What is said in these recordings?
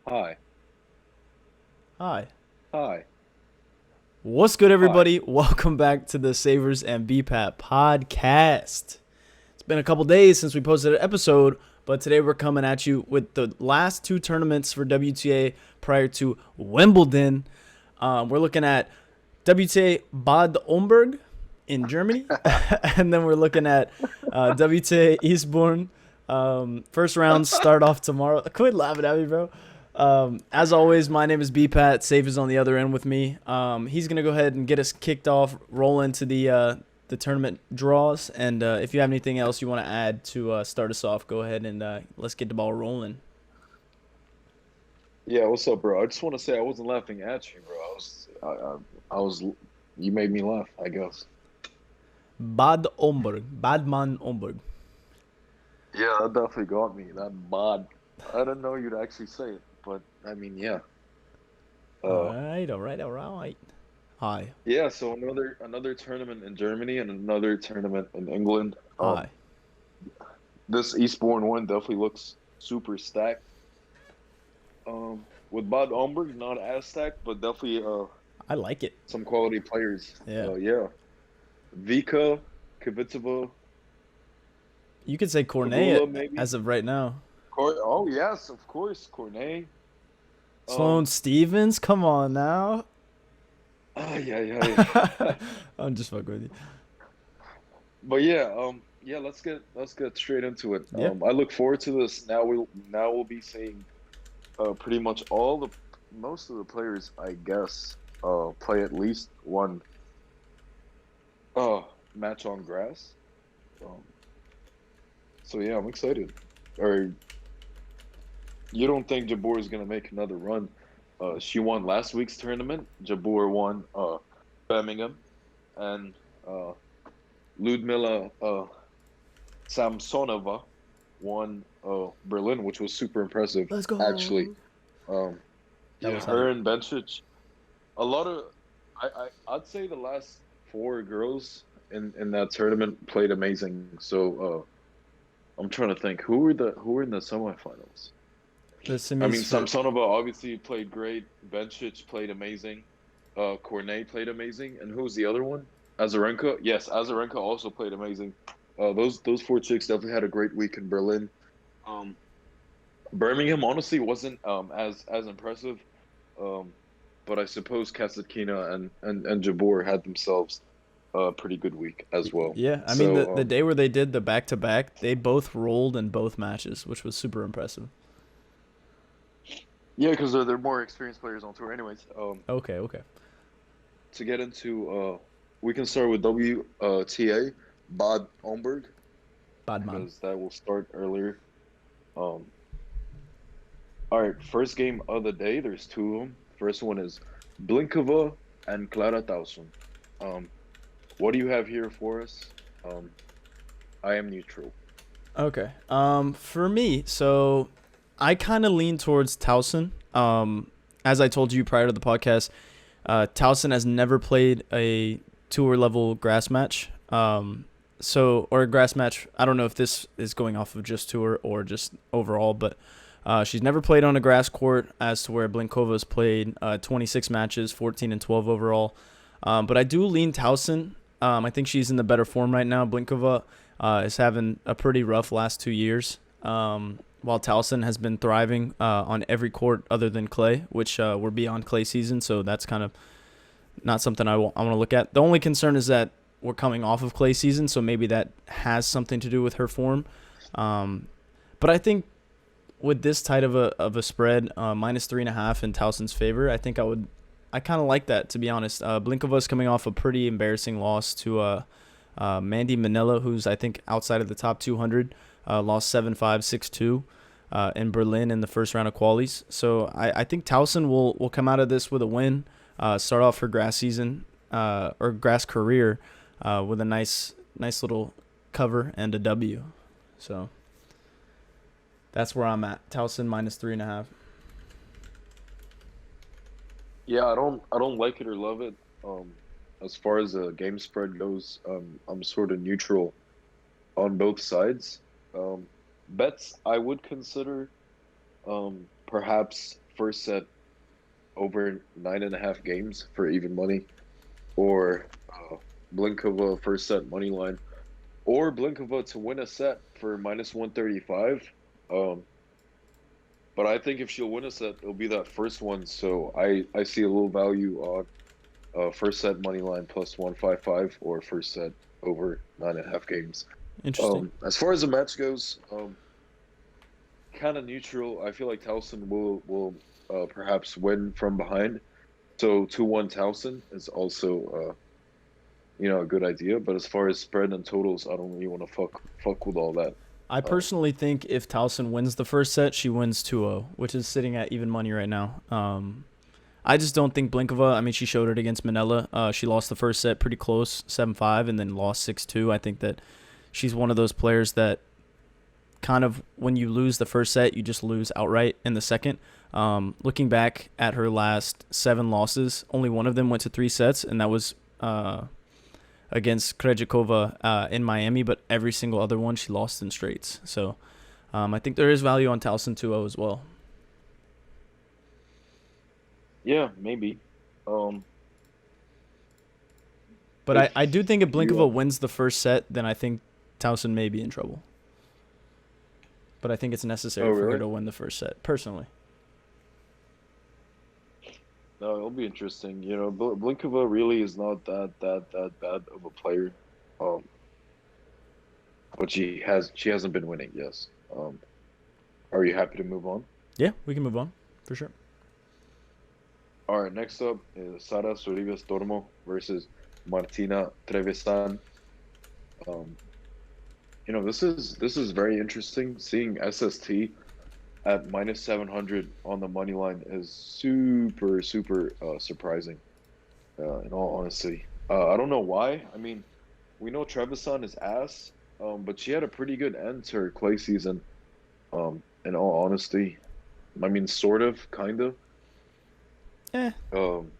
Hi. Hi. Hi. What's good, Hi. everybody? Welcome back to the Saiffers BPat podcast. It's been a couple days since we posted an episode, but today we're coming at you with the last two tournaments for WTA prior to Wimbledon. We're looking at WTA Bad Homburg in Germany, and then we're looking at WTA Eastbourne. First round start off tomorrow. Quit laughing at me, bro. As always, my name is BPat. Safe is on the other end with me. He's gonna go ahead and get us kicked off, roll into the tournament draws, and if you have anything else you want to add to start us off, go ahead and let's get the ball rolling. Yeah, what's up, bro? I just want to say I wasn't laughing at you, bro. I was, you made me laugh, I guess. Bad Homburg, Badman Homburg. Yeah, that definitely got me. That bod. I didn't know you'd actually say it, but I mean, yeah. All Uh, right, all right, all right. Hi, yeah. So another tournament in Germany and another tournament in England. hi. This Eastbourne one definitely looks super stacked. With Bad Homburg, not as stacked, but definitely I like it. some quality players. Yeah, Yeah. Vika, Kvitova, you could say Cornet Pagula, maybe. as of right now. Oh yes, of course, Cornet. Sloane Um, Stevens, come on now. yeah, yeah, yeah. I'm just fucking with you. But yeah, yeah. Let's get straight into it. Yeah, I look forward to this. Now we'll be seeing pretty much most of the players, I guess, play at least one uh match on grass. Um, so yeah, I'm excited. Or you don't think Jabeur is gonna make another run? She won last week's tournament. Jabeur won Birmingham, and Ludmila Samsonova won Berlin, which was super impressive, let's actually. go. Um, That yeah, was hype. her and Bencic. A lot of I'd say the last four girls in that tournament played amazing. So I'm trying to think who were in the semifinals. The I mean, semis for Samsonova obviously played great. Bencic played amazing. Cornet played amazing. And who was the other one? Azarenka. Yes, Azarenka also played amazing. Those four chicks definitely had a great week in Berlin. Um, Birmingham honestly wasn't as impressive. Um, but I suppose Kasatkina and Jabeur had themselves a pretty good week as well. yeah. I mean the So the day where they did the back to back, they both rolled in both matches, which was super impressive. yeah, because they're more experienced players on tour, anyways. Okay, okay. To get into we can start with WTA Bad Homburg Badman. because that will start earlier. Um, all right, first game of the day. There's two of them. First one is Blinkova and Clara Tauson. Um, what do you have here for us? Um, I am neutral. Okay. For me, so I kind of lean towards Towson. As I told you prior to the podcast, Towson has never played a tour level grass match. Or a grass match. I don't know if this is going off of just tour or just overall, but she's never played on a grass court as to where Blinkova's played 26 matches, 14 and 12 overall. But I do lean Towson. I think she's in the better form right now. Blinkova is having a pretty rough last 2 years. While Towson has been thriving on every court other than clay, which we're beyond clay season, so that's kind of not something I want to look at. The only concern is that we're coming off of clay season, so maybe that has something to do with her form. Um, but I think with this tight of a spread, -3.5 in Towson's favor, I kind of like that, to be honest. Blinkova's coming off a pretty embarrassing loss to Mandy Manila, who's I think outside of the top 200, lost 7-5, 6-2 in Berlin in the first round of qualies. So I think Towson will come out of this with a win, start off her grass season or grass career with a nice little cover and a W. So that's where I'm at. Towson -3.5. Yeah, I don't like it or love it. As far as the game spread goes, I'm sort of neutral on both sides. Bets I would consider perhaps first set over 9.5 games for even money, or Blinkova first set money line, or Blinkova to win a set for -135. Um, but I think if she'll win a set, it'll be that first one. So I see a little value on first set money line +155, or first set over 9.5 games. Interesting. As far as the match goes, kind of neutral. I feel like Towson will perhaps win from behind. So 2-1 Towson is also a good idea. But as far as spread and totals, I don't really want to fuck with all that. I personally think if Towson wins the first set, she wins 2-0, which is sitting at even money right now. I just don't think Blinkova, I mean, she showed it against Manila. She lost the first set pretty close, 7-5, and then lost 6-2. I think that she's one of those players that kind of, when you lose the first set, you just lose outright in the second. Looking back at her last 7 losses, only one of them went to 3 sets, and that was against Krejcikova in Miami, but every single other one she lost in straights. So I think there is value on Towson 2-0 as well. Yeah, maybe. Um, But if I do think if you Blinkova wins the first set, then I think Towson may be in trouble. But I think it's necessary Oh, for her really? to win the first set, personally. No, it'll be interesting. Blinkova really is not that bad of a player. Um, but she hasn't been winning. Yes. Are you happy to move on? Yeah, we can move on, for sure. All right. Next up is Sara Sorribes Tormo versus Martina Trevisan. Um, this is very interesting. Seeing SST at -700 on the money line is super super surprising. In all honesty, I don't know why. I mean, we know Trevisan is ass, but she had a pretty good end to her clay season. In all honesty, I mean, sort of, kind of. Eh, Um,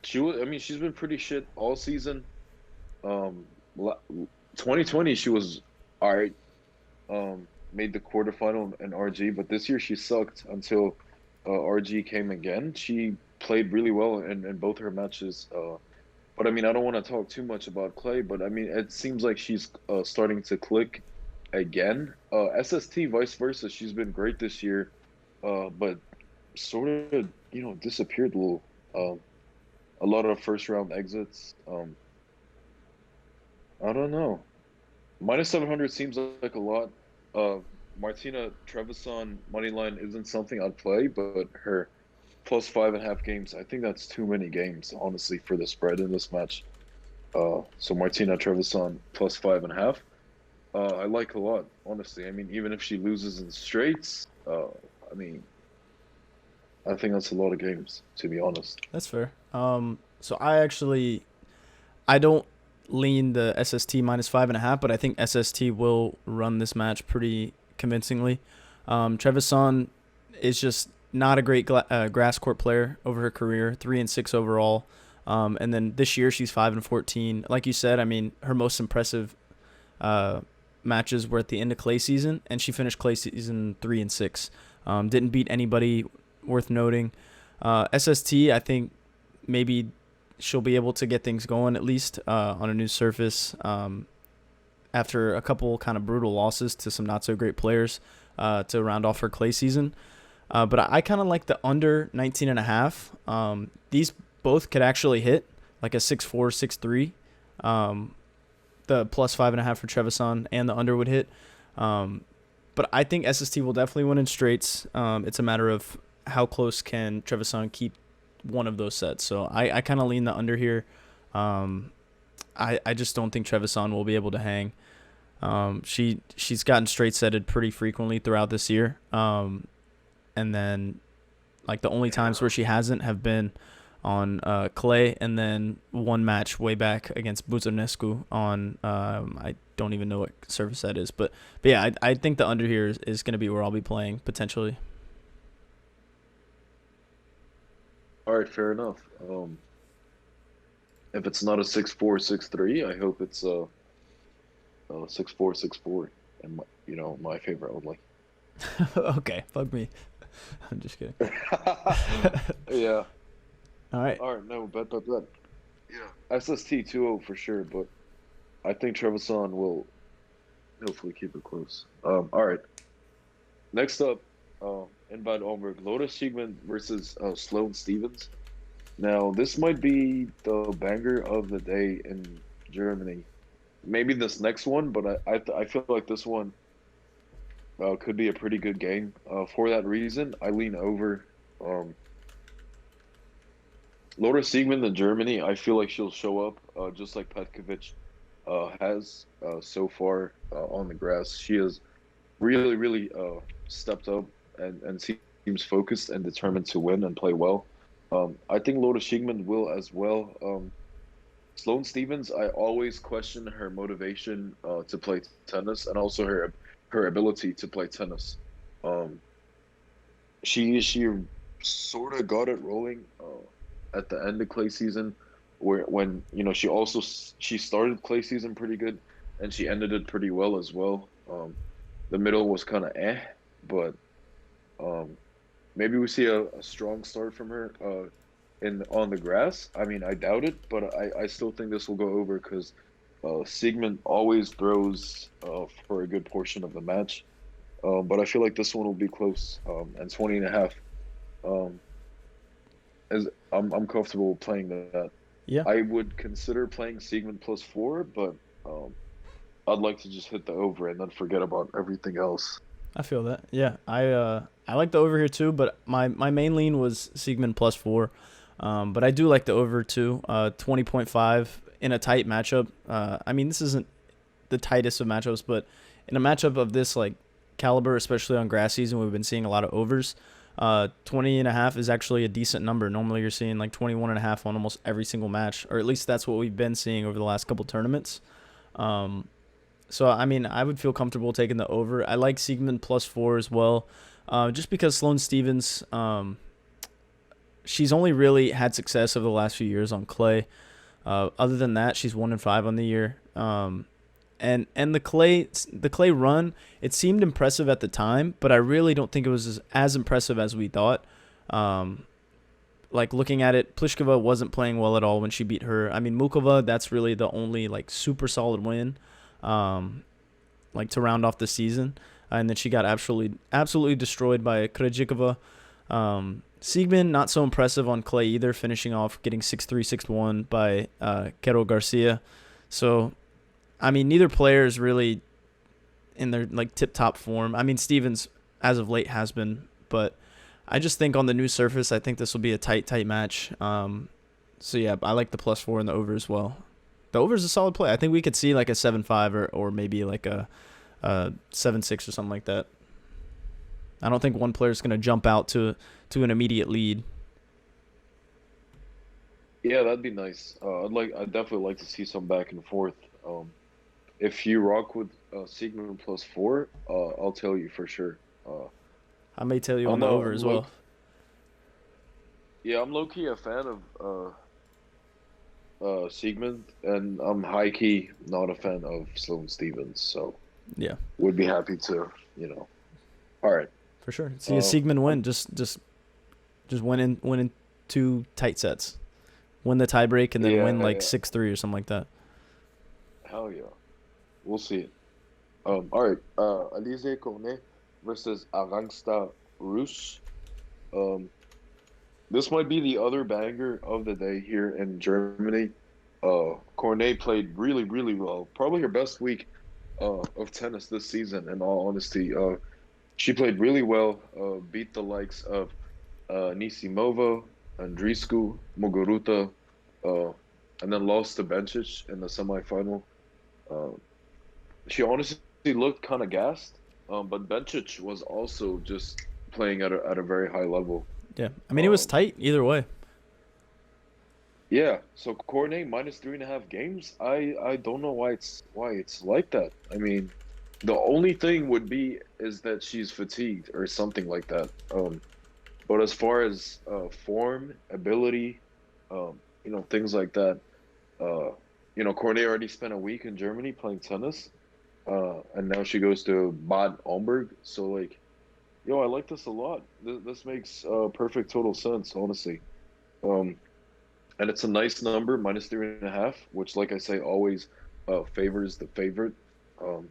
she was. I mean, she's been pretty shit all season. Um, 2020 she was all right. Made the quarterfinal in RG, but this year she sucked until RG came again. She played really well in both her matches. But I mean, I don't want to talk too much about Clay, but I mean, it seems like she's starting to click again. SST, vice versa, she's been great this year, but sort of, disappeared a little. A lot of first round exits. I don't know. -700 seems like a lot. Uh, Martina Trevisan money line isn't something I'd play, but her +5.5 games, I think that's too many games, honestly, for the spread in this match. So Martina Trevisan +5.5. I like a lot, honestly. I mean, even if she loses in straights, I mean, I think that's a lot of games, to be honest. that's fair. So I don't lean the SST -5.5, but I think SST will run this match pretty convincingly. Trevisan is just not a great grass court player over her career, 3-6 overall. And then this year she's 5-14. Like you said, I mean, her most impressive matches were at the end of clay season, and she finished clay season 3-6. Didn't beat anybody worth noting. SST, I think maybe she'll be able to get things going at least on a new surface after a couple kind of brutal losses to some not so great players to round off her clay season. But I kind of like the under 19.5. These both could actually hit like a 6-4, 6-3. The +5.5 for Trevisan and the under would hit. But I think SST will definitely win in straights. It's a matter of how close can Trevisan keep one of those sets. So I kind of lean the under here. I just don't think Trevisan will be able to hang. She's gotten straight setted pretty frequently throughout this year. And then like the only times where she hasn't have been on clay, and then one match way back against Buzărnescu on I don't even know what surface that is, but yeah, I think the under here is going to be where I'll be playing potentially. All right, fair enough. If it's not a 6-4, 6-3, I hope it's a 6-4, 6-4, and my favorite only. Okay, fuck me. I'm just kidding. Yeah. All right. All right. No, bet. Yeah. SST 2-0 for sure, but I think Trevisan will hopefully keep it close. All right. Next up, in Bad Homburg, Lotus Siegmund versus Sloane Stevens. Now, this might be the banger of the day in Germany. Maybe this next one, but I feel like this one could be a pretty good game. For that reason, I lean over. Um, Laura Siegmund in Germany, I feel like she'll show up just like Petkovic has so far on the grass. She has really stepped up and seems focused and determined to win and play well. I think Laura Siegmund will as well. Sloane Stevens, I always question her motivation to play tennis and also her ability to play tennis. Um, she sort of got it rolling at the end of clay season, where when she started clay season pretty good, and she ended it pretty well as well. The middle was kind of but um, maybe we see a strong start from her in on the grass. I mean, I doubt it, but I still think this will go over because Siegmund always throws for a good portion of the match. But I feel like this one will be close. And 20 and a half. Um, as I'm comfortable playing that. Yeah, I would consider playing Siegmund +4, but um, I'd like to just hit the over and then forget about everything else. I feel that. Yeah, I like the over here too, but my main lean was Siegmund +4. But I do like the over too. 20.5 in a tight matchup. I mean, this isn't the tightest of matchups, but in a matchup of this like caliber, especially on grass season, we've been seeing a lot of overs. 20 and a half is actually a decent number. Normally you're seeing like 21 and a half on almost every single match, or at least that's what we've been seeing over the last couple tournaments. Um, so I mean, I would feel comfortable taking the over. I like Siegmund +4 as well, just because Sloane Stevens, she's only really had success over the last few years on clay. Other than that, she's 1-5 on the year. And the clay run, it seemed impressive at the time, but I really don't think it was as impressive as we thought. Um, like looking at it, Pliskova wasn't playing well at all when she beat her. I mean, Mukova, that's really the only like super solid win, um, like to round off the season. And then she got absolutely destroyed by Krejcikova. Siegmund, not so impressive on clay either, finishing off getting 6-3, 6-1 by Kero Garcia. So, I mean, neither player is really in their like tip-top form. I mean, Stevens, as of late, has been, but I just think on the new surface, I think this will be a tight match. So, yeah, I like the +4 and the over as well. The over is a solid play. I think we could see like a 7-5 or maybe like a 7-6 or something like that. I don't think one player is going to jump out to an immediate lead. Yeah, that'd be nice. I'd definitely like to see some back and forth. If you rock with Siegmund +4, I'll tell you for sure. I may tell you on I'm the uh, over I'm as low, well. yeah, I'm low key a fan of Siegmund, and I'm high key not a fan of Sloane Stevens. So Yeah, would be happy to, you know. All right. for sure. See a Siegmund win. Just win in two tight sets. Win the tiebreak and then Yeah, win like yeah, 6-3 or something like that. hell yeah. We'll see. All right. Alize Cornet versus Arangsta Rus. Um, this might be the other banger of the day here in Germany. Cornet played really well. Probably her best week of tennis this season, in all honesty. She played really well, beat the likes of Nisimova, Andreescu, Muguruza, uh, and then lost to Bencic in the semifinal. Uh, she honestly looked kind of gassed, but Bencic was also just playing at a very high level. Yeah, I mean it was Um, tight either way. yeah, so Cornet minus 3.5 games. I don't know why it's like that. I mean, the only thing would be is that she's fatigued or something like that. But as far as form, ability, things like that, uh, Cornet already spent a week in Germany playing tennis, and now she goes to Bad Homburg. So like, Yo, I like this a lot. This makes perfect total sense, honestly. Um, and it's a nice number, -3.5, which, like I say, always favors the favorite. Um,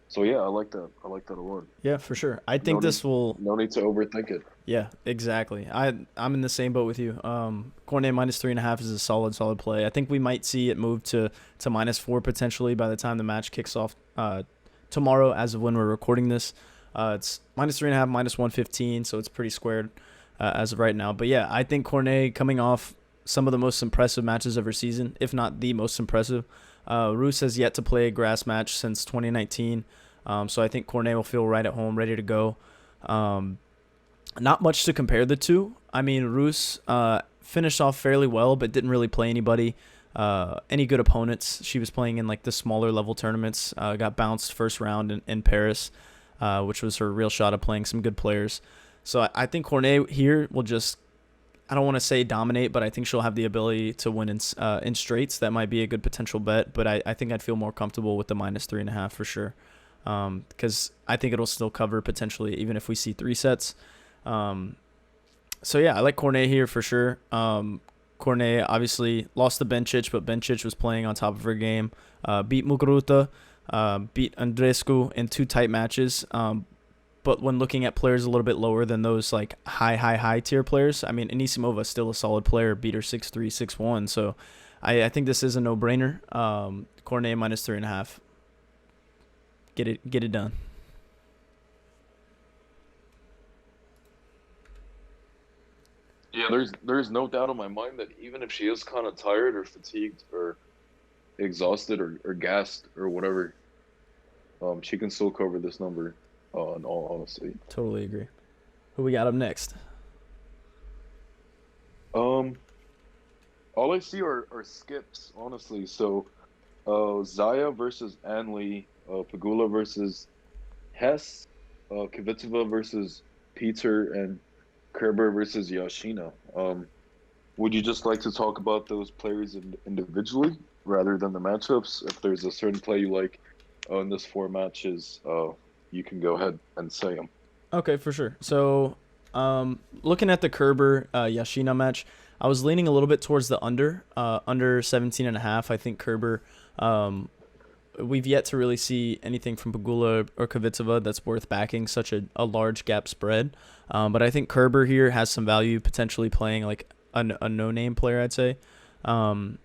so yeah, I like that. I like that a lot. Yeah, for sure. I No think need, this will. no need to overthink it. Yeah, exactly. I'm in the same boat with you. Cornet -3.5 is a solid play. I think we might see it move to -4 potentially by the time the match kicks off tomorrow. As of when we're recording this, it's -3.5, -115, so it's pretty squared as of right now. But yeah, I think Cornet coming off some of the most impressive matches of her season, if not the most impressive. Roos has yet to play a grass match since 2019, so I think Cornet will feel right at home, ready to go. Um, Not much to compare the two. I mean, Roos finished off fairly well, but didn't really play any good opponents. She was playing in like the smaller level tournaments. Got bounced first round in Paris, which was her real shot at playing some good players. So I think Cornet here will just, I don't want to say dominate, but I think she'll have the ability to win in straights. That might be a good potential bet, but I think I'd feel more comfortable with the -3.5 for sure, because I think it'll still cover potentially even if we see three sets. Um, so yeah, I like Cornet here for sure. Cornet obviously lost to Bencic, but Bencic was playing on top of her game. Beat Muguruza, beat Andreescu in two tight matches. But when looking at players a little bit lower than those like high tier players, I mean Anisimova is still a solid player, beat her 6-3, 6-1. So I think this is a no brainer. Cornet -3.5. Get it done. Yeah, there's no doubt in my mind that even if she is kind of tired or fatigued or exhausted or gassed or whatever, she can still cover this number. In all honesty, Totally agree. Who we got up next? um, all I see are skips, honestly. So, Zaya versus Anli, Pagula versus Hess, Kvitova versus Peter, and Kerber versus Yashina. Would you just like to talk about those players individually rather than the matchups? If there's a certain play you like in this four matches, you can go ahead and say them. Okay, for sure. So, looking at the Kerber Yashina match, I was leaning a little bit towards the under 17.5. I think Kerber, we've yet to really see anything from Pagula or Kvitova that's worth backing such a large gap spread. But I think Kerber here has some value potentially playing like a no-name player, I'd say. And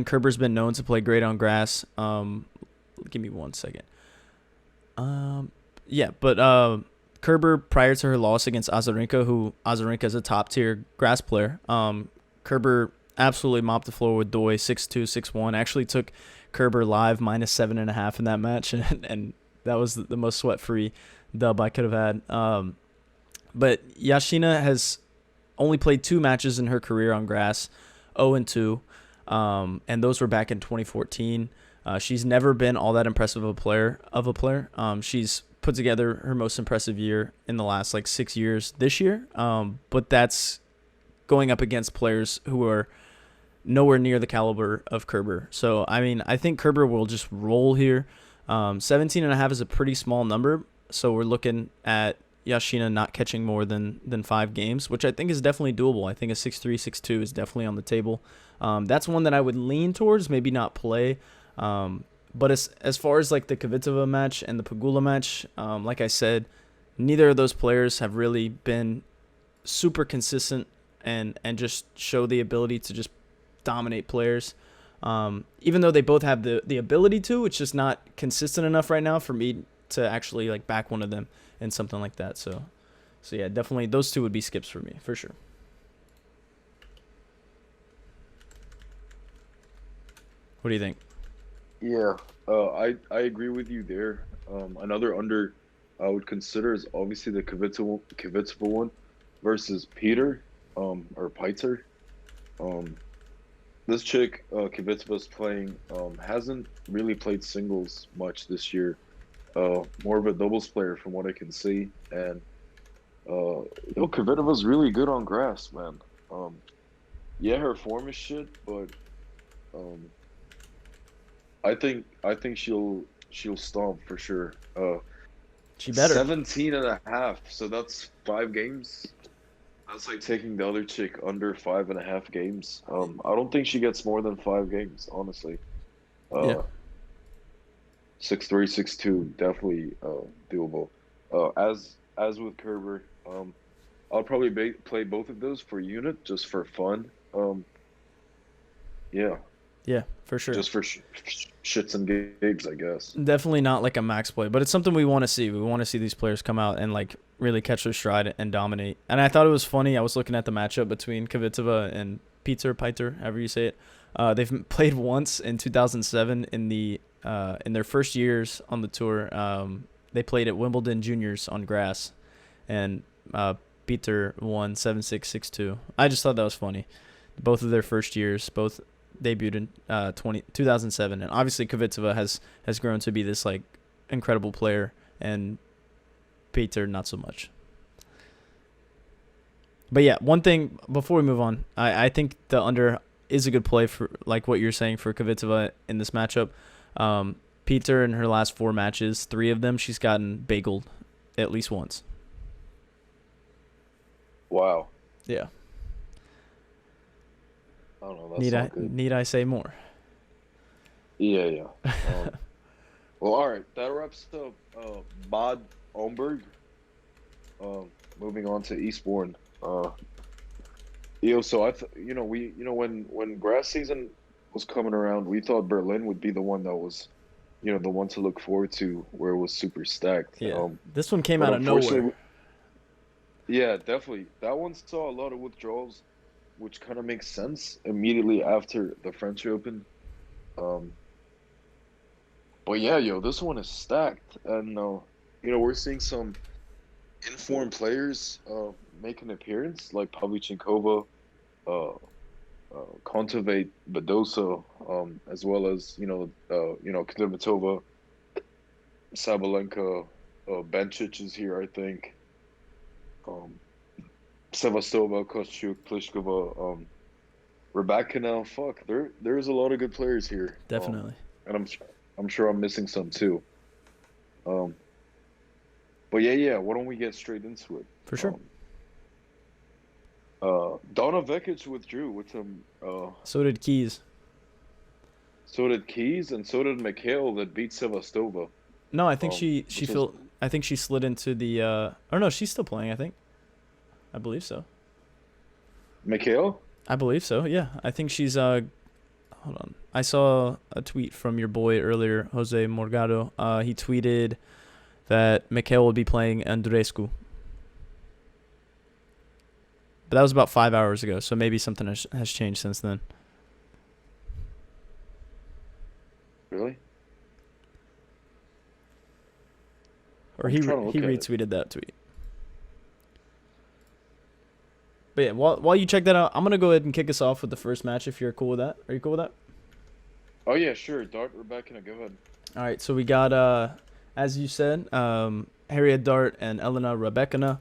Kerber's been known to play great on grass. Give me 1 second. Yeah, but Kerber, prior to her loss against Azarenka, who Azarenka is a top tier grass player, Kerber absolutely mopped the floor with Doi 6-2, 6-1. Actually took Kerber live -7.5 in that match, and that was the most sweat free dub I could have had. But Yashina has only played two matches in her career on grass, 0-2, and those were back in 2014. She's never been all that impressive of a player. She's put together her most impressive year in the last like 6 years this year. But that's going up against players who are nowhere near the caliber of Kerber. So, I mean, I think Kerber will just roll here. 17.5 is a pretty small number. So we're looking at Yashina not catching more than 5 games, which I think is definitely doable. I think a 6-3, 6-2 is definitely on the table. That's one that I would lean towards, maybe not play. But as far as like the Kvitova match and the Pagula match, like I said, neither of those players have really been super consistent and just show the ability to just dominate players. Even though they both have the ability to, it's just not consistent enough right now for me to actually like back one of them in something like that. So yeah, definitely those two would be skips for me for sure. What do you think? Yeah, I agree with you there. Another under I would consider is obviously the Kvitova one versus Peter, or Peiter. Um, this chick, Kvitova's playing, hasn't really played singles much this year. More of a doubles player from what I can see, and Kvitova's really good on grass, man. Yeah, her form is shit, but um, I think she'll stomp for sure. She better. 17 and a half. So that's 5 games. That's like taking the other chick under 5.5 games. I don't think she gets more than 5 games, honestly. Yeah. Uh, 6-3, 6-2, definitely doable. As with Kerber, I'll probably play both of those for unit just for fun. Yeah, Yeah, for sure. just for shits and gigs, I guess. Definitely not like a max play, but it's something we want to see. We want to see these players come out and like really catch their stride and dominate. And I thought it was funny. I was looking at the matchup between Kvitova and Peter, however you say it. They've played once in 2007 in their first years on the tour. They played at Wimbledon Juniors on grass, and Peter won 7-6, 6-2. I just thought that was funny. Both of their first years, both debuted in 2007, and obviously Kvitova has grown to be this like incredible player, and Peter not so much. But yeah, one thing before we move on, I think the under is a good play for like what you're saying for Kvitova in this matchup. Peter in her last 4 matches, 3 of them she's gotten bageled at least once. Wow. Yeah. I don't know. That's not good. Need I say more? Yeah. Well, all right. That wraps up Bad Homburg. Moving on to Eastbourne. So when grass season was coming around, we thought Berlin would be the one that was, the one to look forward to, where it was super stacked. Yeah. This one came out of nowhere. Yeah, definitely. That one saw a lot of withdrawals, which kind of makes sense immediately after the French Open. But yeah, this one is stacked, and we're seeing some informed players make an appearance, like Pavlyuchenkova, Kontaveit, Badosa, as well as Kudermetova, Sabalenka, Bencic is here, I think. Sevastova, Kostyuk, Pliskova, Rybakina. Fuck, there's a lot of good players here. Definitely. And I'm sure I'm missing some too. But yeah. Why don't we get straight into it? For sure. Donna Vekic withdrew with him. So did Keys. So did Keys, and so did Mikhail that beat Sevastova. No, I think I think she slid into the. Or no, she's still playing. I believe so. Mikhail? I believe so. Yeah, I think she's. Hold on. I saw a tweet from your boy earlier, Jose Morgado. He tweeted that Mikhail will be playing Andreescu. But that was about 5 hours ago, so maybe something has changed since then. Really? Or he retweeted that tweet. But yeah, while you check that out, I'm going to go ahead and kick us off with the first match if you're cool with that. Are you cool with that? Oh, yeah, sure. Dart, Rebecca, go ahead. All right, so we got, as you said, Harriet Dart and Elena Rybakina.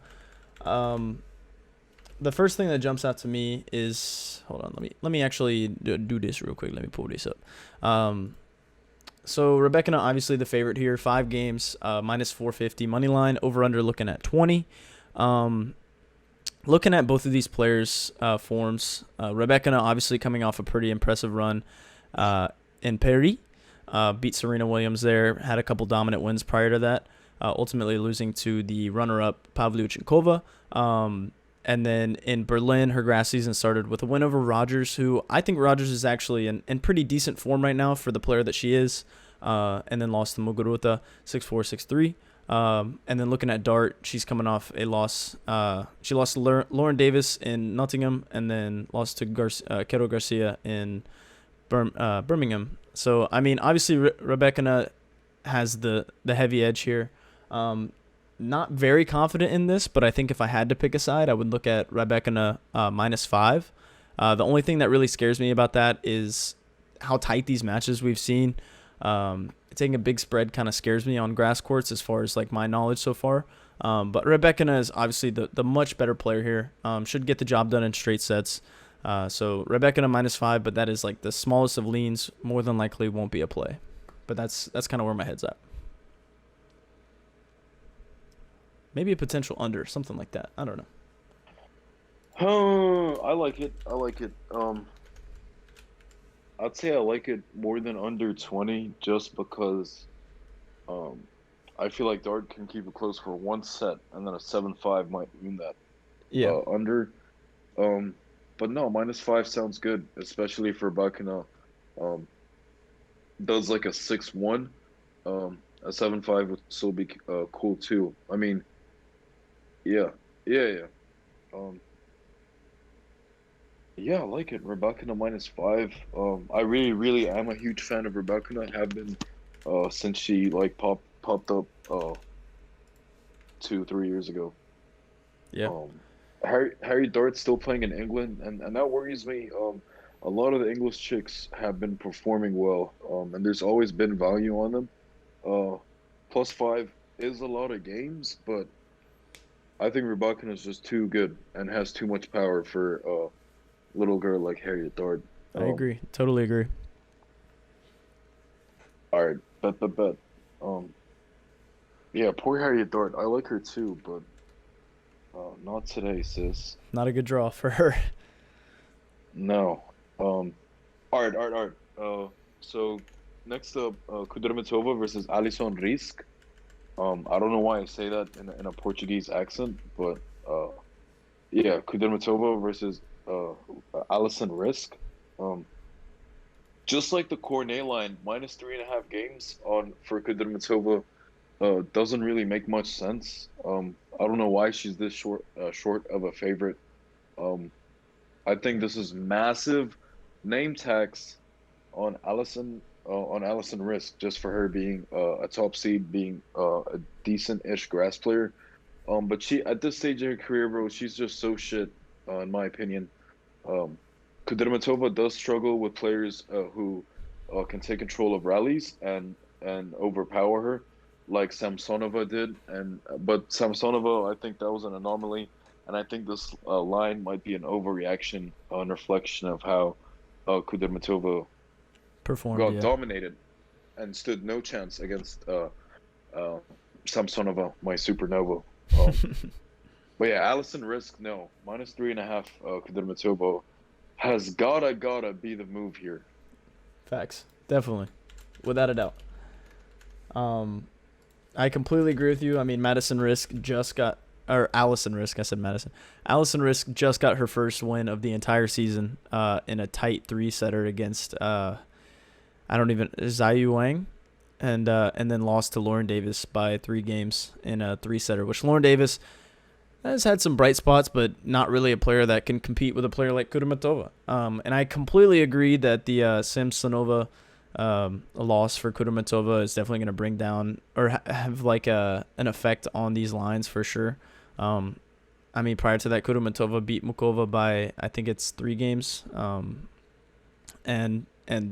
The first thing that jumps out to me is, hold on, let me actually do this real quick. Let me pull this up. So Rybakina, obviously the favorite here, 5 games, minus 450 money line, over under looking at 20. Looking at both of these players' forms, Rybakina obviously coming off a pretty impressive run in Paris, beat Serena Williams there, had a couple dominant wins prior to that, ultimately losing to the runner-up Pavlyuchenkova. And then in Berlin, her grass season started with a win over Rogers, who I think Rogers is actually in pretty decent form right now for the player that she is, and then lost to Muguruza 6-4, 6-3. And then looking at Dart, she's coming off a loss. She lost to Lauren Davis in Nottingham, and then lost to Kero Garcia in Birmingham. So, I mean, obviously Rybakina has the heavy edge here. Not very confident in this, but I think if I had to pick a side, I would look at Rybakina minus 5. The only thing that really scares me about that is how tight these matches we've seen. Taking a big spread kind of scares me on grass courts as far as like my knowledge so far. But Rybakina is obviously the much better player here. Should get the job done in straight sets. So Rybakina minus 5, but that is like the smallest of leans. More than likely won't be a play. But that's kind of where my head's at. Maybe a potential under, something like that. I don't know. I like it. I like it. I'd say I like it more than under 20 just because um I feel like Dart can keep it close for one set and then a 7-5 might ruin that Yeah. under. Um but no, -5 sounds good, especially for Bakuna. Um does like a 6-1. A 7-5 would still be cool too. I mean, yeah. Yeah, yeah. Um Yeah, I like it. Rebecca -5. I really, really am a huge fan of Rebecca. I have been since she like popped up 2, 3 years ago. Yeah. Um Harry Dart's still playing in England and that worries me. A lot of the English chicks have been performing well. And there's always been value on them. Uh +5 is a lot of games, but I think Rebecca is just too good and has too much power for little girl like Harriet Dart. I Um agree. Totally agree. All right, bet. Um, yeah, poor Harriet Dart. I like her too, but not today, sis. Not a good draw for her. No. All right. So next up, Kudermetova versus Alison Risk. I don't know why I say that in a Portuguese accent, but uh, yeah, Kudermetova versus Alison Risk. Um, just like the Cornet line, -3.5 games on for Kudermetova doesn't really make much sense. I don't know why she's this short of a favorite. Um, I think this is massive name tax on Allison Risk just for her being a top seed, being a decent-ish grass player. But she at this stage in her career, bro, she's just so shit, in my opinion. Um, Kudermetova does struggle with players who can take control of rallies and overpower her, like Samsonova did. And but Samsonova, I think that was an anomaly, and I think this line might be an overreaction, an reflection of how Kudermetova Performed, got yeah. dominated and stood no chance against uh, Samsonova, my supernova. Um, but yeah, Allison Risk, no, -3.5. Kudermetova has gotta be the move here. Facts. Definitely. Without a doubt. Um, I completely agree with you. I mean, Madison Risk just got, or Allison Risk, I said Madison. Allison Risk just got her first win of the entire season in a tight three-setter against, Zhao Wang, and then lost to Lauren Davis by 3 games in a three-setter, which Lauren Davis has had some bright spots, but not really a player that can compete with a player like Kudermetova. And I completely agree that the Samsonova loss for Kudermetova is definitely going to bring down or have like an effect on these lines for sure. I mean, prior to that, Kudermetova beat Mukova by I think it's 3 games. And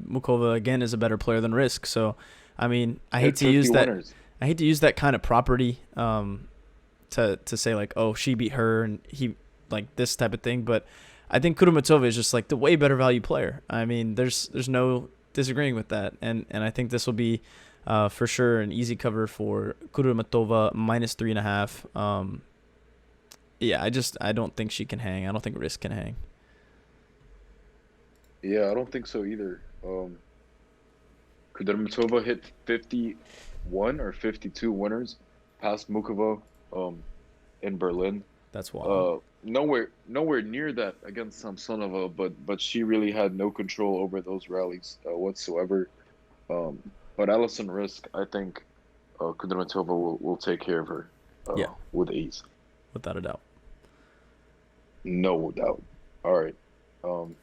Mukova again is a better player than Risk. So, I mean, I hate to use that. Winners. I hate to use that kind of property to say like, oh, she beat her and he like this type of thing. But I think Kudermetova is just like the way better value player. I mean, there's no disagreeing with that, and I think this will be for sure an easy cover for Kudermetova -3.5. Yeah, I don't think she can hang. I don't think Risk can hang. Yeah, I don't think so either. Kudermetova hit 51 or 52 winners past Mukova in Berlin. That's wild. Nowhere near that against Samsonova, but she really had no control over those rallies whatsoever. Um, but Alison Risk, I think Kudermetova will take care of her Yeah, with ease. without a doubt. No doubt. All right. Um,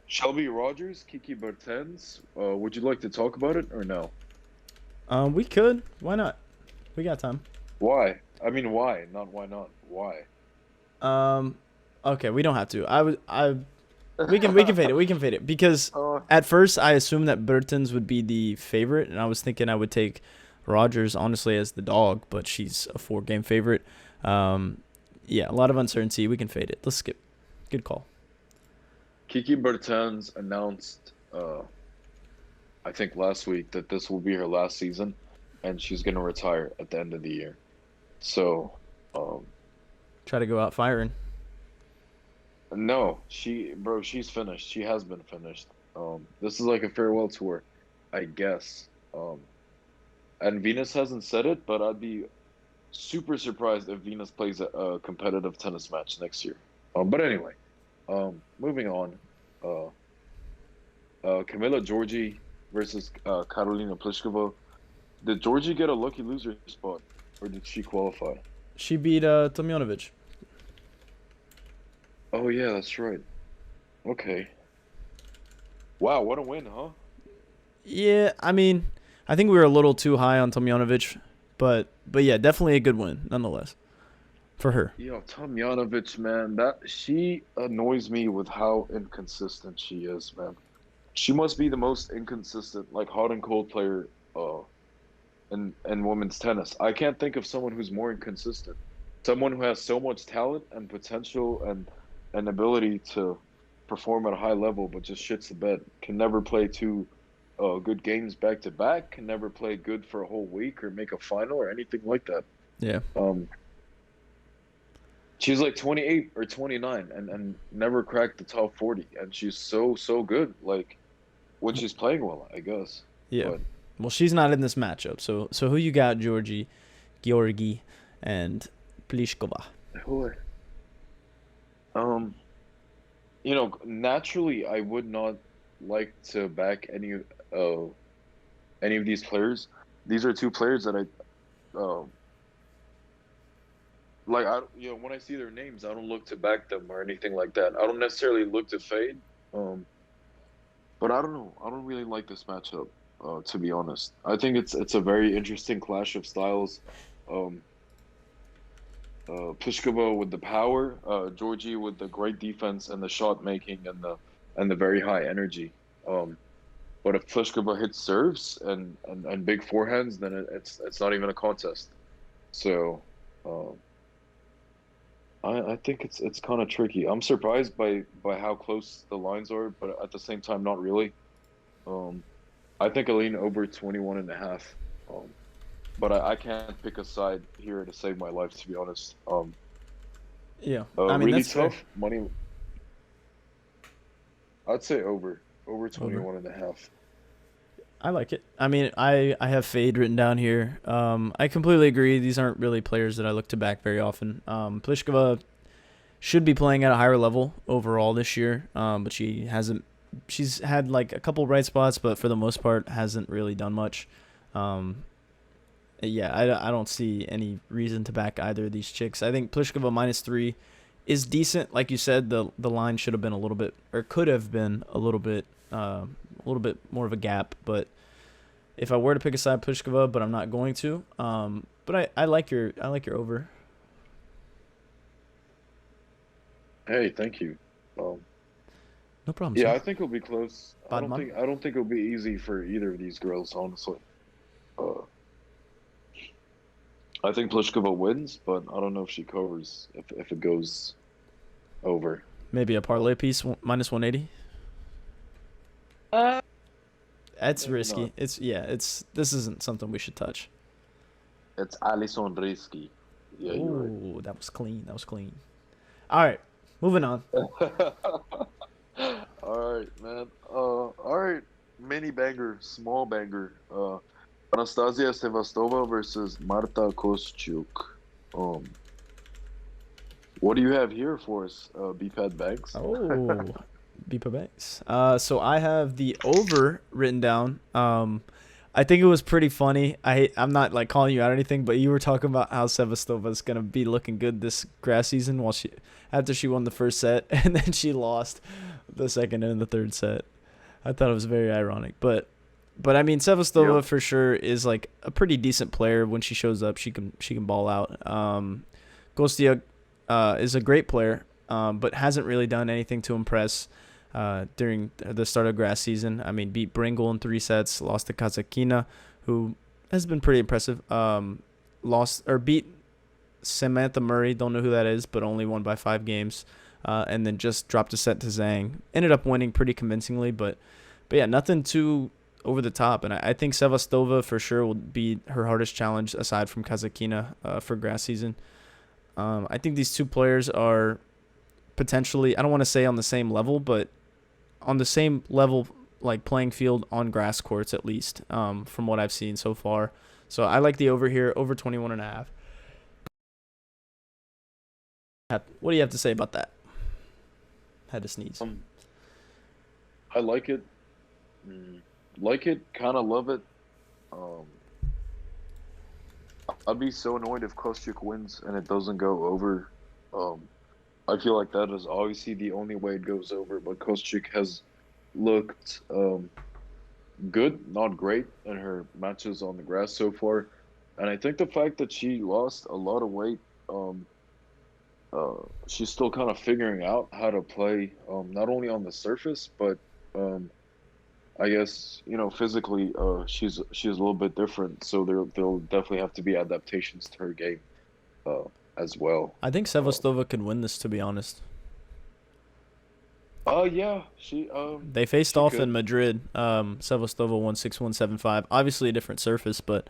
Shelby Rogers, Kiki Bertens. Would you like to talk about it or no? We could. Why not? We got time. Why? I mean, why? Not why not? Why? Um, okay, we don't have to. We can fade it. We can fade it because at first I assumed that Bertens would be the favorite, and I was thinking I would take Rogers honestly as the dog, but she's a 4-game favorite. Yeah, a lot of uncertainty. We can fade it. Let's skip. Good call. Kiki Bertens announced, I think last week, that this will be her last season, and she's going to retire at the end of the year. So Um, Try to go out firing. no, she's finished. She has been finished. This is like a farewell tour, I guess. And Venus hasn't said it, but I'd be super surprised if Venus plays a competitive tennis match next year. But anyway, moving on. Uh, Camila Giorgi versus Karolina Pliskova. Did Georgie get a lucky loser spot, or did she qualify? She beat Tomjanovic. Oh yeah, that's right. Okay. Wow, what a win, huh? Yeah, I mean, I think we were a little too high on Tomjanovic, but yeah, definitely a good win nonetheless for her. Yo, Tomjanovic, man, that she annoys me with how inconsistent she is, man. She must be the most inconsistent, like hot and cold player in women's tennis. I can't think of someone who's more inconsistent. Someone who has so much talent and potential and ability to perform at a high level, but just shits the bed. Can never play two good games back to back. Can never play good for a whole week or make a final or anything like that. Yeah. Um, she's like 28 or 29 and never cracked the top 40, and she's so good. Like when she's playing well, I guess. Yeah. But Well, she's not in this matchup. So who you got, Georgi, and Pliskova? who? Um, naturally, I would not like to back any of these players. These are two players that like. When I see their names, I don't look to back them or anything like that. I don't necessarily look to fade. Um, but I don't know. I don't really like this matchup. To be honest, I think it's a very interesting clash of styles. Um, Pliskova with the power, Georgie with the great defense and the shot making and the very high energy. Um, but if Pliskova hits serves and big forehands, then it's not even a contest. So um, I think it's kind of tricky. I'm surprised by how close the lines are, but at the same time, not really. Um, I think I lean over 21 and a half. But I can't pick a side here to save my life, to be honest. Yeah. I mean, Really that's fair. tough money. I'd say over Over. 21 and a half. I like it. I mean, I have fade written down here. I completely agree. These aren't really players that I look to back very often. Pliskova should be playing at a higher level overall this year, but she hasn't. She's had like a couple bright spots, but for the most part, hasn't really done much. Um, yeah, I don't see any reason to back either of these chicks. I think Pliskova -3 is decent. Like you said, the line should have been a little bit, or could have been a little bit more of a gap. But if I were to pick a side, Pliskova, but I'm not going to. But I like your over. Hey, thank you. Um, No problem, yeah, sir. I think it'll be close. Badman. I don't think it'll be easy for either of these girls, honestly. Uh, I think Pliskova wins, but I don't know if she covers if it goes over. Maybe a parlay piece -180. Uh, That's Maybe not. risky. This isn't something we should touch. It's Alison Risky. Yeah, you're Oh, that was clean. That was clean. All right, moving on. right. All right, man. All right. Mini banger, small banger. Anastasia Sevastova versus Marta Kostyuk. Um, what do you have here for us, BPat Banks? Oh, Beeper Banks. So I have the over written down. I think it was pretty funny. I'm not like calling you out or anything, but you were talking about how Sevastova's gonna be looking good this grass season after she won the first set and then she lost the second and the third set. I thought it was very ironic, but I mean Sevastova Yep. for sure is like a pretty decent player. When she shows up, she can ball out. Kostyuk is a great player, but hasn't really done anything to impress during the start of grass season. I mean, beat Bringle in 3 sets, lost to Kazakina, who has been pretty impressive. Beat Samantha Murray, don't know who that is, but only won by 5 games. And then just dropped a set to Zhang. Ended up winning pretty convincingly, but yeah, nothing too over the top. And I think Sevastova for sure will be her hardest challenge aside from Kazakina for grass season. I think these two players are potentially, I don't want to say on the same level, but on the same level, like playing field on grass courts at least, from what I've seen so far. So I like the over here, over 21.5. What do you have to say about that? Had to sneeze. I like it. Like it, kind of love it. Um, I'd be so annoyed if Kostyuk wins and it doesn't go over. Um, I feel like that is obviously the only way it goes over, but Kostyuk has looked good, not great, in her matches on the grass so far. And I think the fact that she lost a lot of weight, um, she's still kind of figuring out how to play, not only on the surface, but um, I guess physically, she's a little bit different. So there'll definitely have to be adaptations to her game, uh, as well. I think Uh, Sevastova could win this, to be honest. yeah, They faced she off in could. Madrid. Sevastova won 6-1, 7-5. Obviously a different surface, but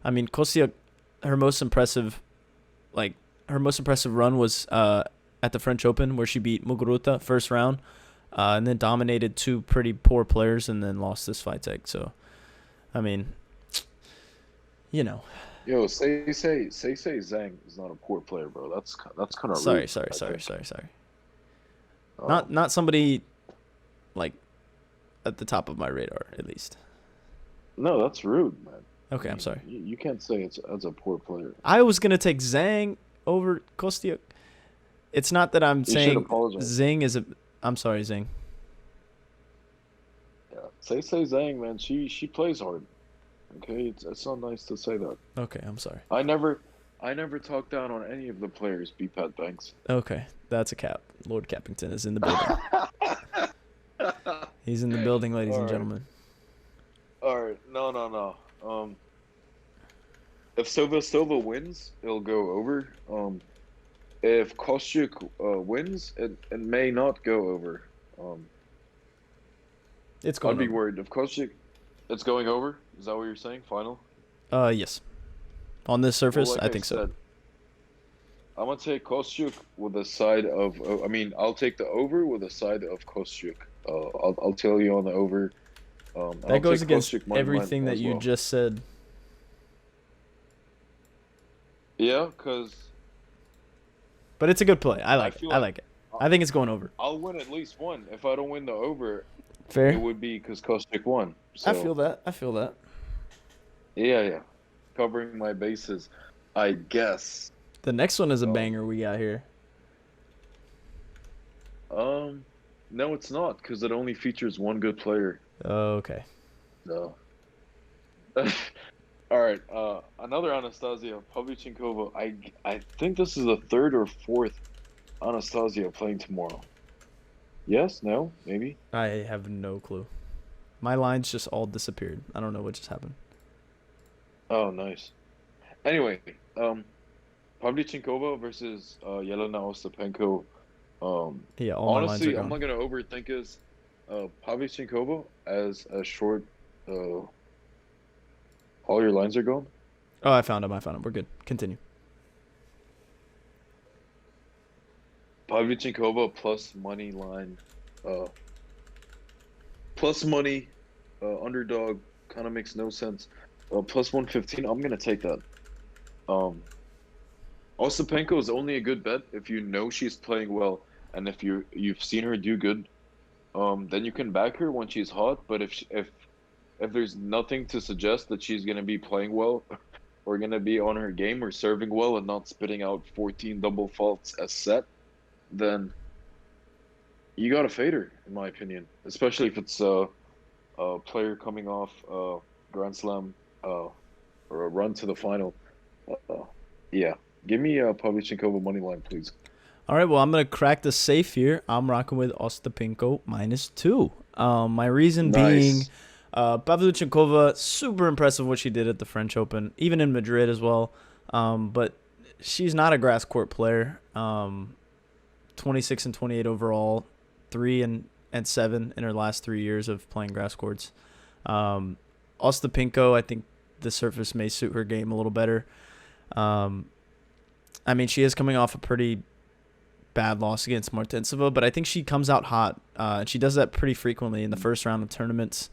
I mean, Kosia, her most impressive, like her most impressive run was at the French Open where she beat Muguruza first round, and then dominated two pretty poor players and then lost this fight tag. So, I mean, you know, Yo, say Zhang is not a poor player, bro. That's kind of sorry, rude, sorry, I sorry, think. sorry, sorry. Um, Not somebody like at the top of my radar at least. no, that's rude, man. I Okay, I'm mean, sorry. you can't say it's as a poor player. I was gonna take Zhang over Kostiuk. It's not that I'm You should saying apologize. Zing is a. I'm sorry, Zing. Yeah, say Zhang, man. She plays hard. Okay, it's not nice to say that. Okay, I'm sorry. I never talk down on any of the players. BPat Banks. Okay, that's a cap. Lord Cappington is in the building. He's in the building, ladies All and right, gentlemen. all right. No, no, no. If Silva wins, it'll go over. If Kostyuk wins, it may not go over. Um, It's I'd going be over. worried if Kostyuk. It's going over. Is that what you're saying? Final? Yes. On this Well, surface, like I I think so. said, I'm gonna take Kostyuk with a side of. I mean, I'll take the over with a side of Kostyuk. I'll tell you on the over. And That I'll goes take against Kostyuk money line everything that as you well. just said. Yeah, because But it's a good play. I I like it. feel I like like it. I- I think it's going over. I'll win at least one. If I don't win the over, it Fair. would be because Kostyuk won. I So feel that. I feel that. yeah, yeah, covering my bases, I guess. The next one is a Um, banger we got here. um, no, it's not because it only features one good player. Okay. No. All right. Another Anastasia Pavlyuchenkova. I think this is the third or fourth Anastasia playing tomorrow. Yes? No? Maybe? I have no clue. My lines just all disappeared. I don't know what just happened. Oh, nice. Anyway, um, Pavlyuchenkova versus Yelena Ostapenko. Yeah, all my lines are Honestly, I'm gone. not gonna overthink this. Pavlyuchenkova as a short. All your lines are gone. Oh, I found him. I found him. We're good. Continue. Pavlyuchenkova plus money line. Uh, plus money. Underdog kind of makes no sense. Plus 115. I'm gonna take that. Um, Ostapenko is only a good bet if you know she's playing well and if you've seen her do good. Then you can back her when she's hot. But if there's nothing to suggest that she's gonna be playing well or gonna be on her game or serving well and not spitting out 14 double faults a set, then you gotta fade her, in my opinion. Especially if it's a player coming off Grand Slam or a run to the final. Uh, yeah, give me a Pavlyuchenkova money line, please. All right. Well, I'm gonna crack the safe here. I'm rocking with Ostapinko -2. My reason being, Nice. Pavlyuchenkova, super impressive what she did at the French Open, even in Madrid as well. But she's not a grass court player. 26 and 28 overall, 3 and 7 in her last 3 years of playing grass courts. Ostapinko, I think the surface may suit her game a little better. Um, I mean, she is coming off a pretty bad loss against Martinsova, but I think she comes out hot. And she does that pretty frequently in the first round of tournaments,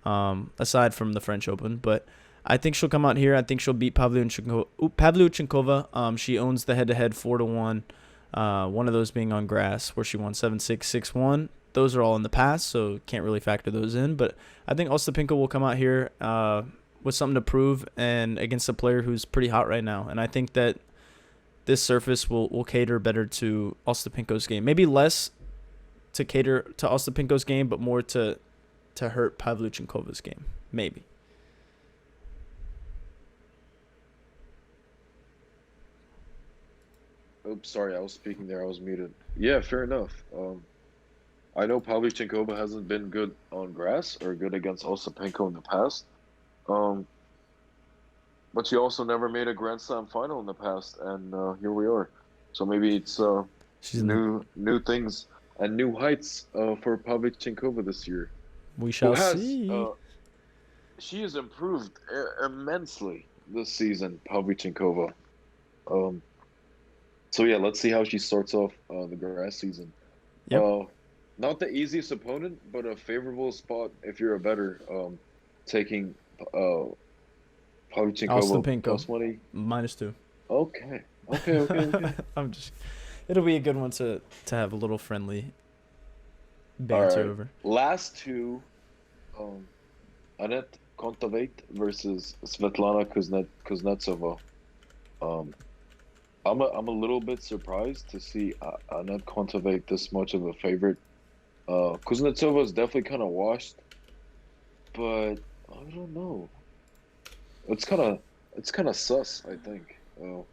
aside from the French Open. But I think she'll come out here. I think she'll beat Pavlyuchenkova. She owns the head-to-head 4-1. One of those being on grass, where she won 7-6, 6-1. Those are all in the past, so can't really factor those in. But I think Ostapenko will come out here with something to prove and against a player who's pretty hot right now. And I think that this surface will cater better to Ostapenko's game. Maybe less to cater to Ostapenko's game, but more to hurt Pavlyuchenkova's game. Maybe. Oops, sorry, I was speaking there. I was muted. Yeah, fair enough. I know Pavlyuchenkova hasn't been good on grass or good against Ostapenko in the past. Um, but she also never made a Grand Slam final in the past, and here we are. So maybe it's She's in the, new things and new heights for Pavlyuchenkova this year. we Who shall has see. she has improved immensely this season, Pavlyuchenkova. Um, so yeah, let's see how she starts off the grass season. Yep. Not the easiest opponent, but a favorable spot if you're a better taking Pavlyuchenkova Ostapenko plus money. -2. Okay. I'm just. It'll be a good one to have a little friendly All banter right. over. Last two, um, Anett Kontaveit versus Svetlana Kuznetsova. Um, I'm a little bit surprised to see Anett Kontaveit this much of a favorite. Kuznetsova is definitely kind of washed, but I don't know. It's kind of sus, I think. I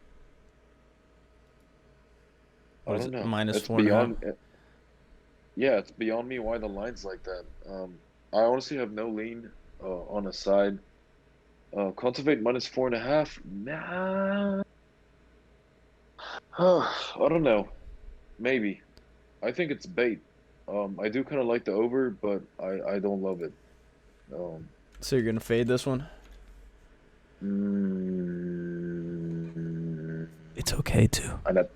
What is don't it? know. Minus It's 4.5. beyond. Yeah, it's beyond me why the line's like that. I honestly have no lean on a side. Cultivate -4.5. Nah, I don't know. Maybe. I think it's bait. I do kind of like the over, but I don't love it. Um, So you're gonna fade this one? mm, It's okay to. and at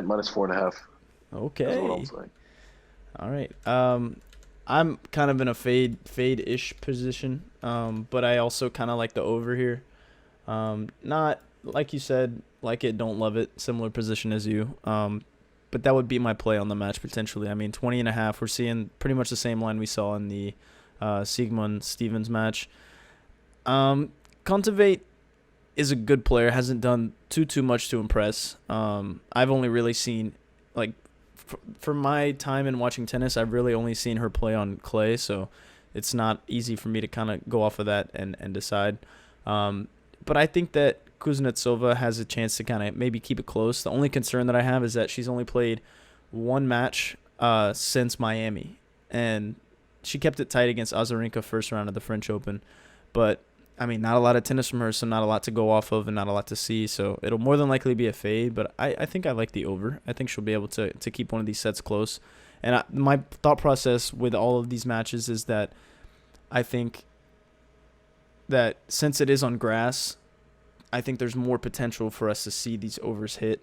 -4.5. That's what I'm Okay. saying. All right. I'm kind of in a fade-ish position. But I also kind of like the over here. Not like you said, like it, don't love it. Similar position as you. But that would be my play on the match potentially. I mean, 20.5. We're seeing pretty much the same line we saw in the Sigmund Stevens match. Kontaveit is a good player. Hasn't done too much to impress. I've only really seen like for my time in watching tennis, I've really only seen her play on clay, so it's not easy for me to kind of go off of that and decide. But I think that Kuznetsova has a chance to kind of maybe keep it close. The only concern that I have is that she's only played one match since Miami, and she kept it tight against Azarenka first round of the French Open. But I mean, not a lot of tennis from her, so not a lot to go off of and not a lot to see. So it'll more than likely be a fade, but I think I like the over. I think she'll be able to keep one of these sets close. And my thought process with all of these matches is that I think that since it is on grass, I think there's more potential for us to see these overs hit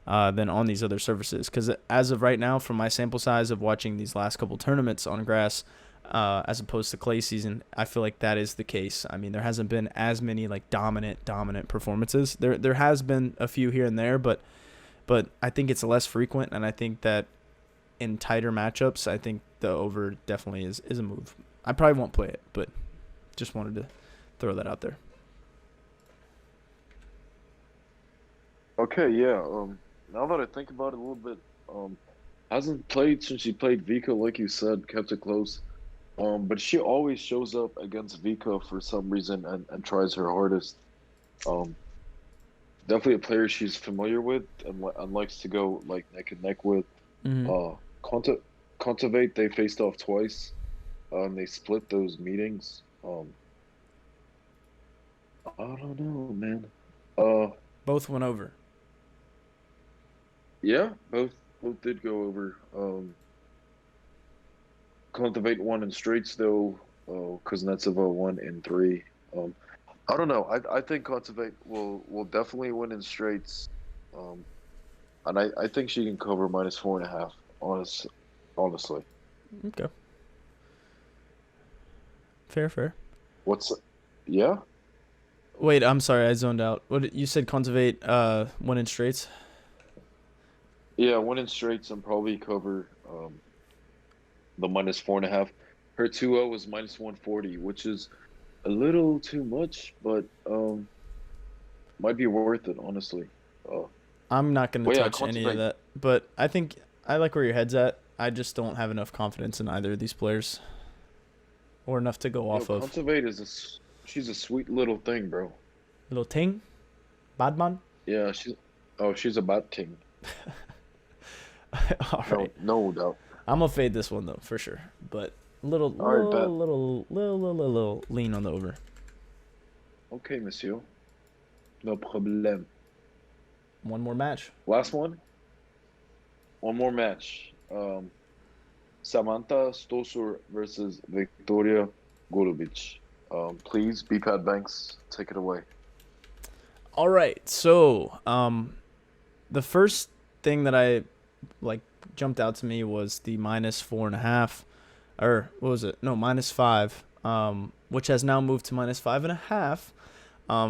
than on these other surfaces. Because as of right now, from my sample size of watching these last couple tournaments on grass, as opposed to clay season, I feel like that is the case. I mean, there hasn't been as many like dominant performances. There has been a few here and there, but I think it's less frequent, and I think that in tighter matchups, I think the over definitely is a move. I probably won't play it, but just wanted to throw that out there. Okay, yeah. Now that I think about it a little bit, hasn't played since she played Vika, like you said, kept it close. But she always shows up against Vika for some reason and tries her hardest. Um, Definitely a player she's familiar with and likes to go like neck and neck with. Mm-hmm. Uh, Conta Contavate, they faced off twice, and they split those meetings. I don't know, man. Uh, Both went over. yeah, both did go over. Cultivate won in straights though. Kuznetsova won in three. I don't know. I think Cultivate will definitely win in straights. Um, and I think she can cover -4.5. Honestly. Okay, fair, fair. What's yeah? Wait, I'm sorry, I zoned out. What you said? Cultivate, winning straights. Yeah, winning straights and probably cover the -4.5. Her 2-0 was -140, which is a little too much, but might be worth it, honestly. Uh, I'm not gonna but yeah, touch any of contemplate. that, but I think I like where your head's at. I just don't have enough confidence in either of these players, or enough to go Yo, off of. Conservate she's a sweet little thing, bro. Little Ting, Badman. Yeah, she's a bad thing. All No, right, no doubt. I'm gonna fade this one though for sure, but little, All right, little, bet. little, little, little, little lean on the over. Okay, monsieur. No problem. One more match. Last one. One more match. Samantha Stosur versus Victoria Golubic. Please, BPat Banks, take it away. All right, so the first thing that I like jumped out to me was the -4.5, or what was it? No, -5. Which has now moved to -5.5.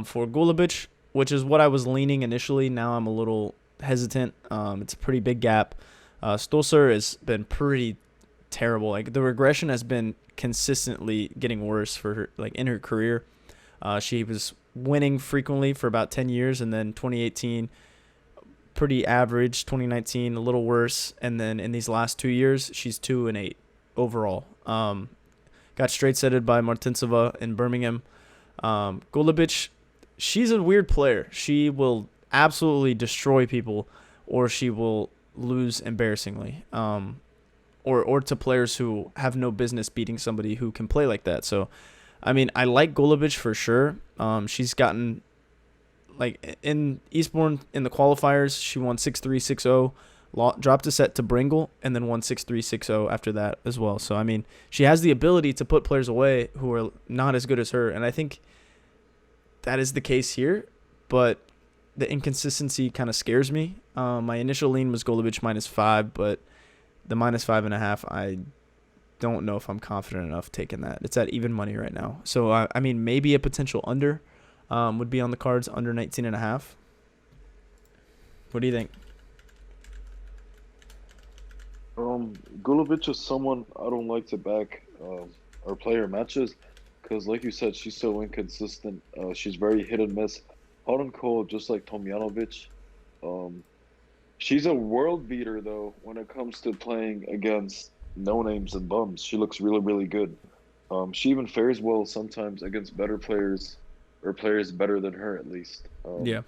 For Golubic, which is what I was leaning initially. Now I'm a little hesitant. It's a pretty big gap. Stosur has been pretty terrible. Like the regression has been consistently getting worse for her, like in her career. She was winning frequently for about 10 years, and then 2018 pretty average, 2019 a little worse, and then in these last 2 years she's 2-8 overall. Got straight setted by Martinsova in Birmingham. Golubic, she's a weird player. She will absolutely destroy people, or she will lose embarrassingly. Or to players who have no business beating somebody who can play like that. So, I mean, I like Golubic for sure. She's gotten, like, in Eastbourne in the qualifiers, she won 6-3, 6-0, dropped a set to Bringle, and then won 6-3, 6-0 after that as well. So, I mean, she has the ability to put players away who are not as good as her, and I think that is the case here, but the inconsistency kind of scares me. My initial lean was Golubic -5, but the -5.5, I don't know if I'm confident enough taking that. It's at even money right now. So, I mean, maybe a potential under would be on the cards, under 19.5. What do you think? Golubic is someone I don't like to back or play her matches because, like you said, she's so inconsistent. She's very hit and miss, hot and cold, just like Tomjanovic. Um, she's a world beater though when it comes to playing against no names and bums. She looks really, really good. She even fares well sometimes against better players or players better than her at least. Yeah.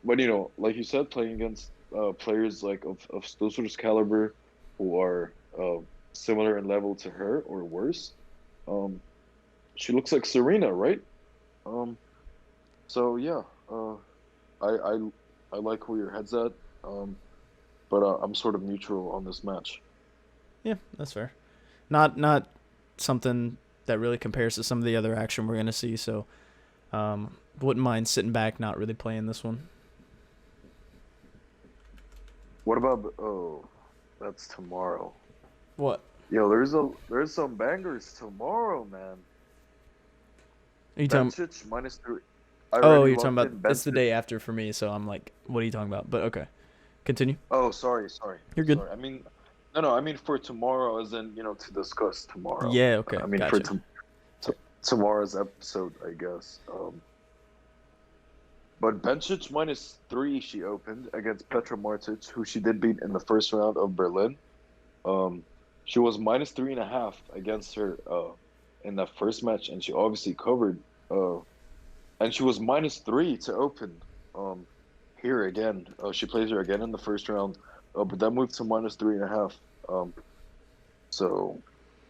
But like you said, playing against players like of Stosur's caliber who are similar in level to her or worse, um, she looks like Serena, right? Um, so yeah, I I I like where your head's at, but I'm sort of neutral on this match. Yeah, that's fair. Not something that really compares to some of the other action we're going to see. So, wouldn't mind sitting back, not really playing this one. What about that's tomorrow. What? Yo, there's some bangers tomorrow, man. Are you talking? Bencic -3. I Oh, already you're talking locked about. in It's the Bencic. day after for me, so I'm like, what are you talking about? But okay, continue. Oh, sorry, You're good. sorry. I mean, no. I mean for tomorrow, as in to discuss tomorrow. Yeah. Okay. I mean for Gotcha. tomorrow's episode, I guess. But Bencic -3, she opened against Petra Martic, who she did beat in the first round of Berlin. Um, she was -3.5 against her in that first match, and she obviously covered. And she was -3 to open. Here again, she plays her again in the first round, but that moved to -3.5. So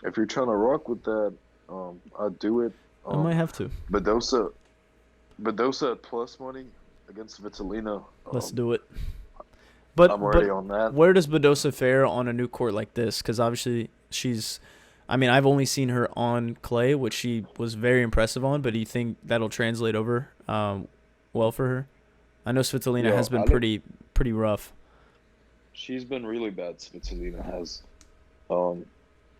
if you're trying to rock with that, I'd do it. I might have to. Badosa, Badosa at plus money against Vitalina. Let's do it. But I'm already on that. where does Badosa fare on a new court like this? Because obviously she's. I mean, I've only seen her on clay, which she was very impressive on. But do you think that'll translate over well for her? I know Svitolina Yo, has been Alex, pretty rough. she's been really bad. Svitolina has. Um,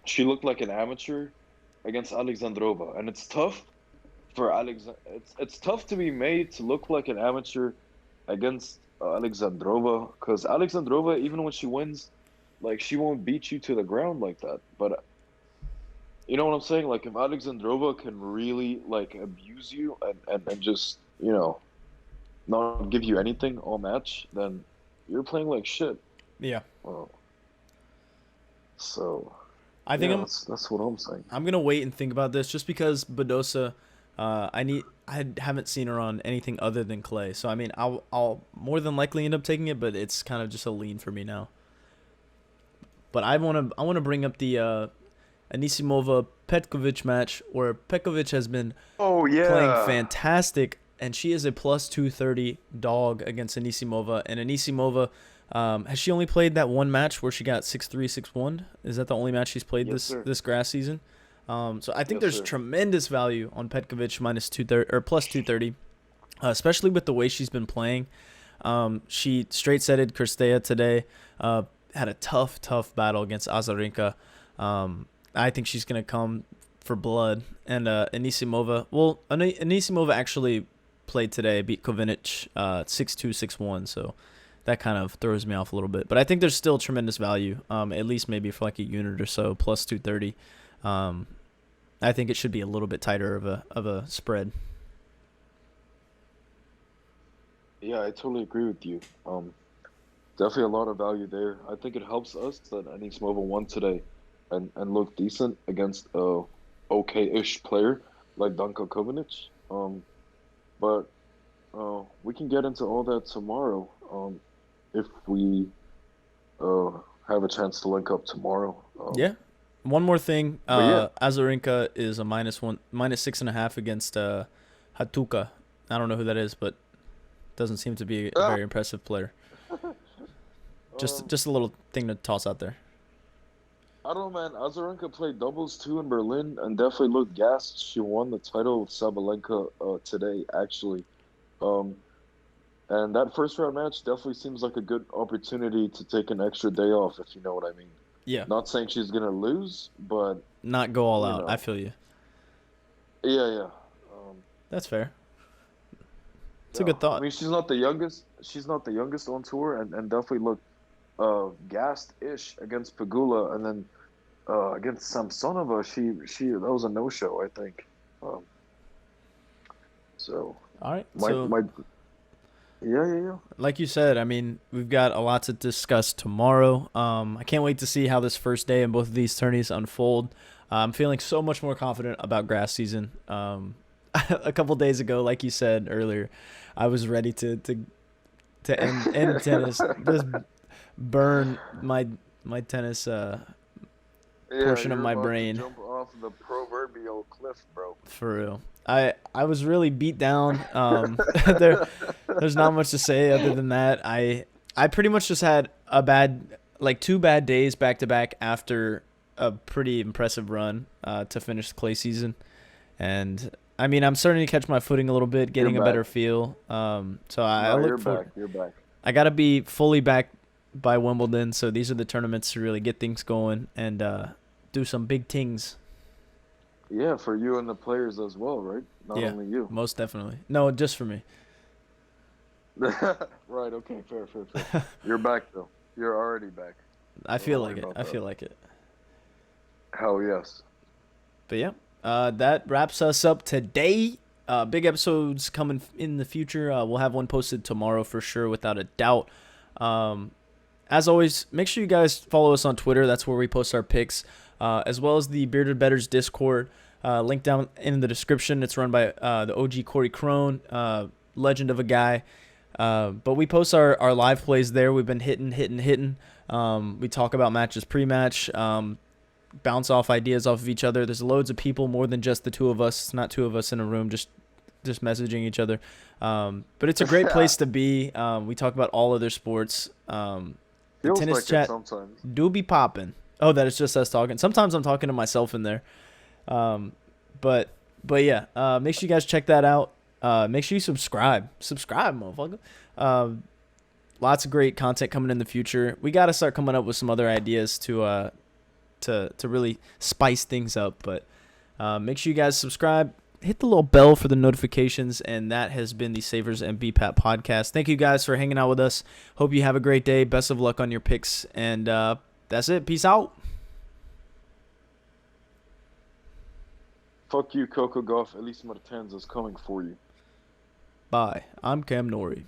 she looked like an amateur against Alexandrova, and it's tough for Alex. It's tough to be made to look like an amateur against Alexandrova, because Alexandrova, even when she wins, like she won't beat you to the ground like that. But you know what I'm saying? Like if Alexandrova can really like abuse you and just not give you anything all match, then you're playing like shit. Yeah. Uh, so I think yeah, that's what I'm saying. I'm gonna wait and think about this just because Badosa, I haven't seen her on anything other than clay. So I mean I'll more than likely end up taking it, but it's kind of just a lean for me now. But I wanna bring up the Anisimova Petkovic match where Petkovic has been Oh playing yeah. fantastic, and she is a plus 230 dog against Anisimova. And Anisimova, has she only played that one match where she got 6-3, 6-1? Is that the only match she's played Yes, this sir. this grass season? So I think Yes, there's sir. tremendous value on Petkovic minus 230 or plus 230, especially with the way she's been playing. She straight setted Kirstea today. Had a tough battle against Azarenka. I think she's gonna come for blood. And Anisimova, well, Anisimova actually played today, beat Kovinic 6-2, 6-1. So that kind of throws me off a little bit. But I think there's still tremendous value, at least maybe for like a unit or so, plus 230. I think it should be a little bit tighter of a spread. Yeah, I totally agree with you. Definitely a lot of value there. I think it helps us that Anisimova won today and looked decent against a okay-ish player like Danko Kovinic. But we can get into all that tomorrow. If we uh have a chance to link up tomorrow. Yeah. One more thing, But yeah, Azarenka is a minus 6.5 against Hatuka. I don't know who that is, but doesn't seem to be a ah, very impressive player. Just um, just a little thing to toss out there. I don't know, man. Azarenka played doubles too in Berlin and definitely looked gassed. She won the title with Sabalenka today, actually. Um, and that first round match definitely seems like a good opportunity to take an extra day off, if you know what I mean. Yeah, Not saying she's gonna lose, but not go all you out. I know, feel you. yeah, yeah, um, That's fair. It's a yeah. good I thought. mean, she's not the youngest. She's not the youngest on tour, and definitely looked gassed-ish against Pegula, and then against Samsonova, she that was a no-show, I think. Um, so All right. my So, my yeah, yeah, yeah. like you said, I mean, we've got a lot to discuss tomorrow. I can't wait to see how this first day in both of these tourneys unfold. I'm feeling so much more confident about grass season. A couple days ago, like you said earlier, I was ready to end tennis, just burn my tennis Yeah, portion of you're my about to brain jump off the proverbial cliff, bro. for real. I was really beat down. There's not much to say other than that. I pretty much just had two bad days back to back after a pretty impressive run to finish the clay season, and I mean I'm starting to catch my footing a little bit, You're getting a back. better feel. So I No, you're look for back. You're back. I gotta be fully back by Wimbledon. So these are the tournaments to really get things going and do some big things. Yeah, for you and the players as well, right? Not Yeah, only you. most definitely. No, just for me. Right, okay, fair. You're back though. You're already back. I So don't feel worry like it. about I that. feel like it. Hell yes. But yeah, that wraps us up today. Big episodes coming in the future. We'll have one posted tomorrow for sure, without a doubt. Um, as always, make sure you guys follow us on Twitter. That's where we post our picks, as well as the Bearded Betters Discord. Link down in the description. It's run by the OG Corey Crone, legend of a guy. But we post our live plays there. We've been hitting. We talk about matches pre-match, bounce off ideas off of each other. There's loads of people, more than just the two of us. It's not two of us in a room just messaging each other. But it's a great place to be. We talk about all other sports. The Feels tennis like it chat sometimes. do be popping. Oh, that is just us talking. Sometimes I'm talking to myself in there. But yeah, make sure you guys check that out. Make sure you subscribe, motherfucker. Lots of great content coming in the future. We got to start coming up with some other ideas to really spice things up. But make sure you guys subscribe. Hit the little bell for the notifications, and that has been the Saiffers BPat podcast. Thank you guys for hanging out with us. Hope you have a great day. Best of luck on your picks, and that's it. Peace out. Fuck you, Coco Gauff. At least Martens is coming for you. Bye. I'm Cam Nori.